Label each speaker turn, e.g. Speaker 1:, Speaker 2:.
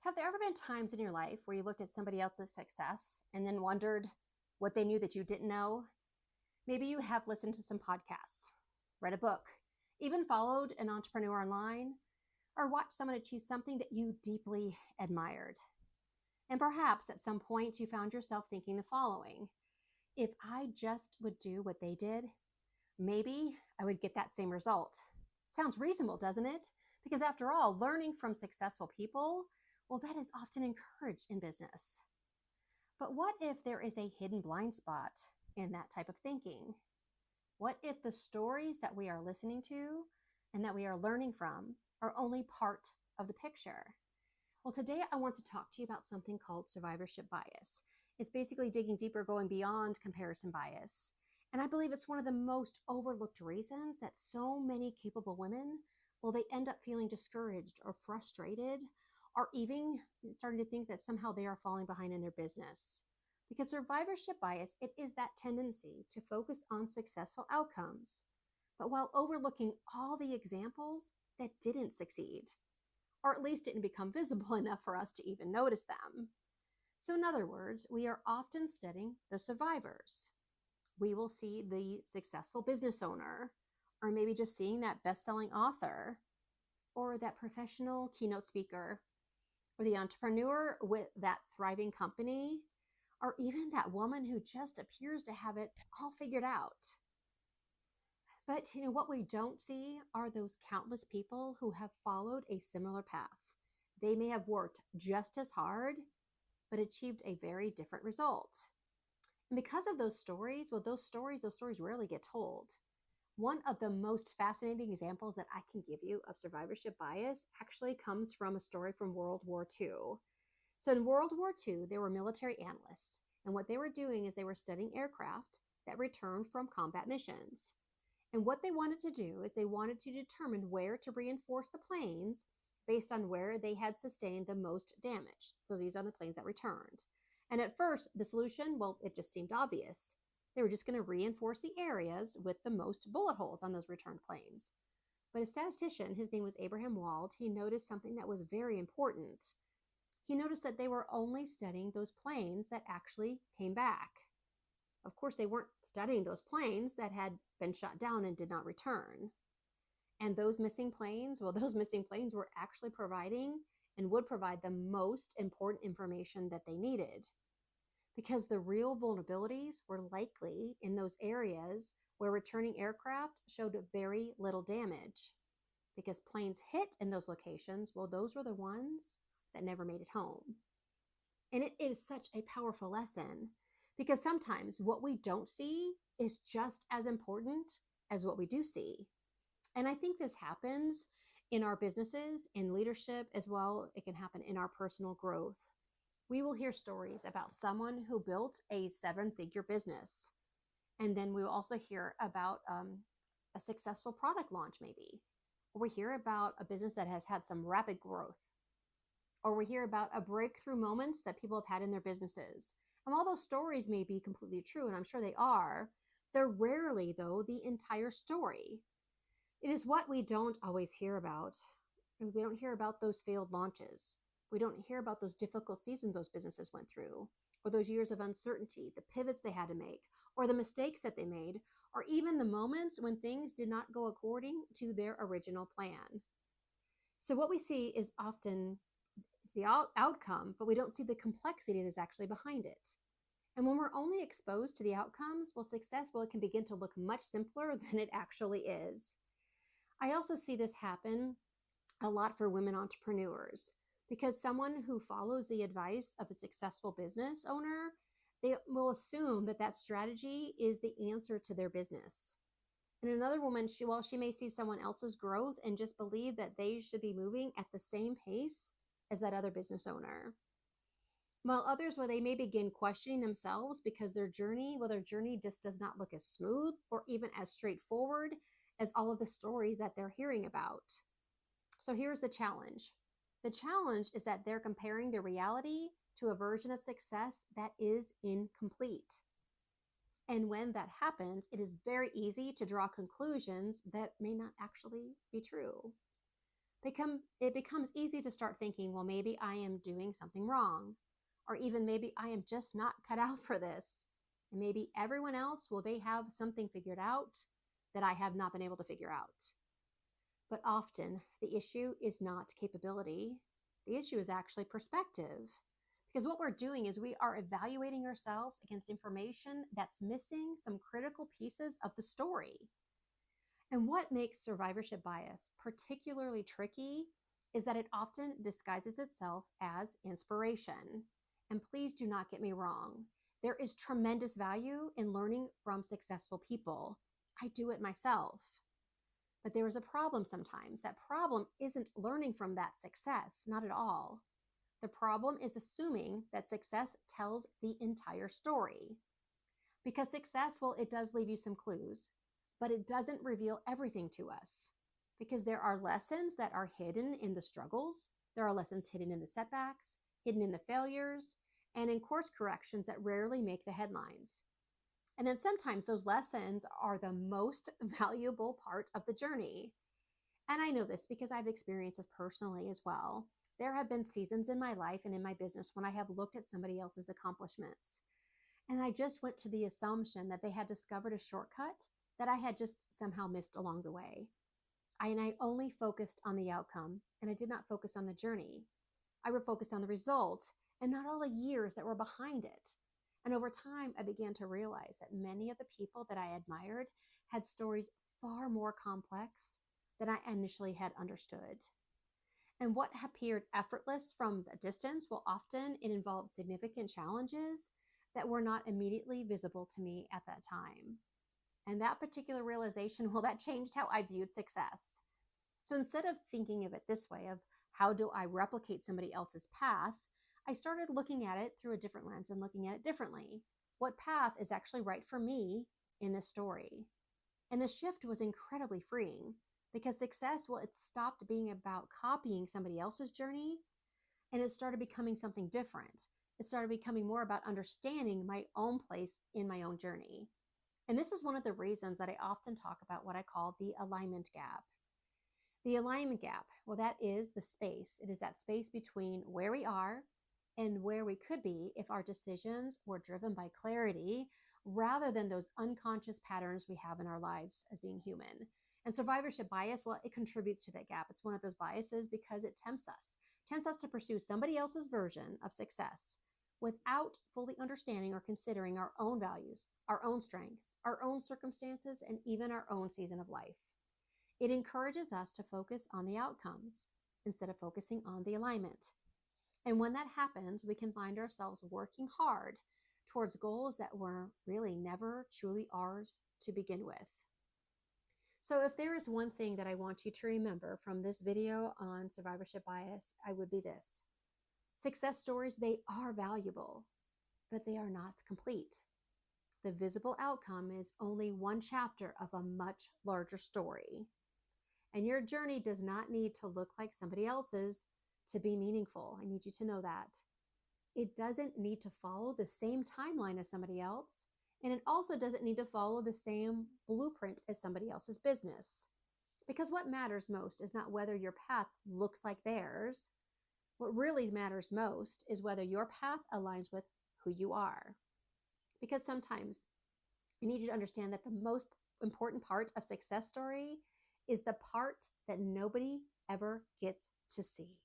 Speaker 1: Have there ever been times in your life where you looked at somebody else's success and then wondered what they knew that you didn't know? Maybe you have listened to some podcasts, read a book, even followed an entrepreneur online, or watched someone achieve something that you deeply admired. And perhaps at some point you found yourself thinking the following: if I just would do what they did, maybe I would get that same result. Sounds reasonable, doesn't it? Because after all, learning from successful people, well, that is often encouraged in business. But what if there is a hidden blind spot in that type of thinking? What if the stories that we are listening to and that we are learning from are only part of the picture? Well, today I want to talk to you about something called survivorship bias. It's basically digging deeper, going beyond comparison bias. And I believe it's one of the most overlooked reasons that so many capable women, well, they end up feeling discouraged or frustrated, or even starting to think that somehow they are falling behind in their business. Because survivorship bias, it is that tendency to focus on successful outcomes, but while overlooking all the examples that didn't succeed, or at least didn't become visible enough for us to even notice them. So, in other words, we are often studying the survivors. We will see the successful business owner, or maybe just seeing that best selling author, or that professional keynote speaker, or the entrepreneur with that thriving company, or even that woman who just appears to have it all figured out. But what we don't see are those countless people who have followed a similar path. They may have worked just as hard, but achieved a very different result. And because of those stories, well, those stories rarely get told. One of the most fascinating examples that I can give you of survivorship bias actually comes from a story from World War II. So in World War II, there were military analysts, and what they were doing is they were studying aircraft that returned from combat missions. And what they wanted to do is they wanted to determine where to reinforce the planes based on where they had sustained the most damage. So these are the planes that returned. And at first, the solution, well, it just seemed obvious. They were just going to reinforce the areas with the most bullet holes on those returned planes. But a statistician, his name was Abraham Wald, he noticed something that was very important. He noticed that they were only studying those planes that actually came back. Of course, they weren't studying those planes that had been shot down and did not return. And those missing planes, well, those missing planes were actually providing and would provide the most important information that they needed. Because the real vulnerabilities were likely in those areas where returning aircraft showed very little damage. Because planes hit in those locations, well, those were the ones that never made it home. And it is such a powerful lesson because sometimes what we don't see is just as important as what we do see. And I think this happens in our businesses, in leadership as well. It can happen in our personal growth. We will hear stories about someone who built a 7-figure business. And then we will also hear about a successful product launch, maybe. Or we hear about a business that has had some rapid growth, or we hear about a breakthrough moments that people have had in their businesses. And while those stories may be completely true, and I'm sure they are, they're rarely, though, the entire story. It is what we don't always hear about. We don't hear about those failed launches. We don't hear about those difficult seasons those businesses went through, or those years of uncertainty, the pivots they had to make, or the mistakes that they made, or even the moments when things did not go according to their original plan. So what we see is often is the outcome, but we don't see the complexity that's actually behind it. And when we're only exposed to the outcomes, well, success, well, it can begin to look much simpler than it actually is. I also see this happen a lot for women entrepreneurs because someone who follows the advice of a successful business owner, they will assume that that strategy is the answer to their business. And another woman, she may see someone else's growth and just believe that they should be moving at the same pace as that other business owner. While others, well, they may begin questioning themselves because their journey just does not look as smooth or even as straightforward as all of the stories that they're hearing about. So here's the challenge. The challenge is that they're comparing their reality to a version of success that is incomplete. And when that happens, it is very easy to draw conclusions that may not actually be true. it becomes easy to start thinking, well, maybe I am doing something wrong, or even maybe I am just not cut out for this. And maybe everyone else, well, they have something figured out that I have not been able to figure out. But often the issue is not capability. The issue is actually perspective. Because what we're doing is we are evaluating ourselves against information that's missing some critical pieces of the story. And what makes survivorship bias particularly tricky is that it often disguises itself as inspiration. And please do not get me wrong. There is tremendous value in learning from successful people. I do it myself. But there is a problem sometimes. That problem isn't learning from that success, not at all. The problem is assuming that success tells the entire story. Because success, well, it does leave you some clues, but it doesn't reveal everything to us. Because there are lessons that are hidden in the struggles, there are lessons hidden in the setbacks, hidden in the failures, and in course corrections that rarely make the headlines. And then sometimes those lessons are the most valuable part of the journey. And I know this because I've experienced this personally as well. There have been seasons in my life and in my business when I have looked at somebody else's accomplishments. And I just went to the assumption that they had discovered a shortcut that I had just somehow missed along the way. I only focused on the outcome, and I did not focus on the journey. I were focused on the result and not all the years that were behind it. And over time, I began to realize that many of the people that I admired had stories far more complex than I initially had understood. And what appeared effortless from a distance, well, often it involved significant challenges that were not immediately visible to me at that time. And that particular realization, well, that changed how I viewed success. So instead of thinking of it this way, of how do I replicate somebody else's path, I started looking at it through a different lens and looking at it differently. What path is actually right for me in this story? And the shift was incredibly freeing because success, well, it stopped being about copying somebody else's journey and it started becoming something different. It started becoming more about understanding my own place in my own journey. And this is one of the reasons that I often talk about what I call the alignment gap. The alignment gap, well, that is the space. It is that space between where we are and where we could be if our decisions were driven by clarity rather than those unconscious patterns we have in our lives as being human. And survivorship bias, well, it contributes to that gap. It's one of those biases because it tempts us to pursue somebody else's version of success without fully understanding or considering our own values, our own strengths, our own circumstances, and even our own season of life. It encourages us to focus on the outcomes instead of focusing on the alignment. And when that happens, we can find ourselves working hard towards goals that were really never truly ours to begin with. So if there is one thing that I want you to remember from this video on survivorship bias, I would be this. Success stories, they are valuable, but they are not complete. The visible outcome is only one chapter of a much larger story. And your journey does not need to look like somebody else's to be meaningful. I need you to know that. It doesn't need to follow the same timeline as somebody else. And it also doesn't need to follow the same blueprint as somebody else's business. Because what matters most is not whether your path looks like theirs. What really matters most is whether your path aligns with who you are. Because sometimes I need you to understand that the most important part of success story is the part that nobody ever gets to see.